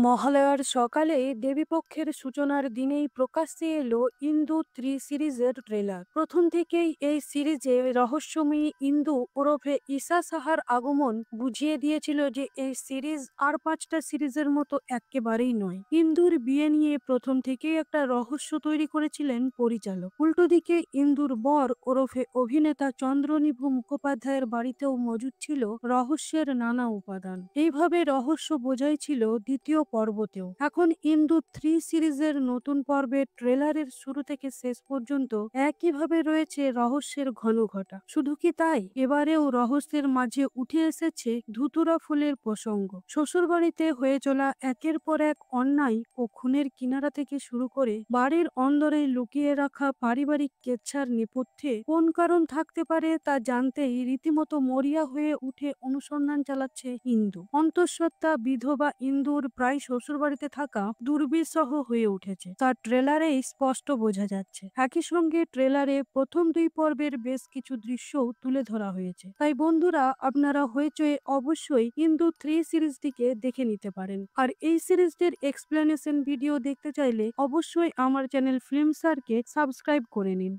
মহালয়ার সকালে দেবীপক্ষের সূচনার দিনেই প্রকাশ্যে এলো ইন্দু 3 সিরিজের ট্রেলার। প্রথম থেকেই এই সিরিজে রহস্যময়ী ইন্দু ওরফে ঈশা সাহার আগমন বুঝিয়ে দিয়েছিল যে এই সিরিজ আর 5টা সিরিজের মতো একেবারেই নয়। ইন্দুর বিয়ে নিয়ে প্রথম থেকেই একটা রহস্য তৈরি করেছিলেন পরিচালক। উল্টো দিকে ইন্দুর বর ওরফে অভিনেতা চন্দ্রনিভু মুখোপাধ্যায়ের বাড়িতেও মজুদ ছিল রহস্যের নানা উপাদান। এইভাবে রহস্য বোঝাই ছিল দ্বিতীয় পর্বতেও। এখন ইন্দু 3 সিরিজের নতুন পর্বের ট্রেলারের শুরু থেকে শেষ পর্যন্ত একইভাবে রয়েছে রহস্যের ঘনঘটা। শুধু কি তাই, এবারেও রহস্যের মাঝে উঠে এসেছে ধুতুরা ফুলের প্রসঙ্গ। শ্বশুরবাড়িতে হয়ে চলা একের পর এক অন্যায় ও খুনের কিনারা থেকে শুরু করে বাড়ির অন্দরে লুকিয়ে রাখা পারিবারিক কেচ্ছার নেপথ্যে কোন কারণ থাকতে পারে তা জানতেই রীতিমতো মরিয়া হয়ে উঠে অনুসন্ধান চালাচ্ছে ইন্দু। অন্তঃসত্ত্বা বিধবা ইন্দুর প্রায় শ্বশুরবাড়িতে থাকা দুর্বিষহ হয়ে উঠেছে, তার ট্রেলারেই স্পষ্ট বোঝা যাচ্ছে। একই সঙ্গে ট্রেলারে প্রথম 2 পর্বের বেশ কিছু দৃশ্যও তুলে ধরা হয়েছে। তাই বন্ধুরা, আপনারা হইচয়ে অবশ্যই ইন্দু 3 সিরিজটিকে দেখে নিতে পারেন। আর এই সিরিজটির এক্সপ্লেনেশন ভিডিও দেখতে চাইলে অবশ্যই আমার চ্যানেল ফিল্মসারকে সাবস্ক্রাইব করে নিন।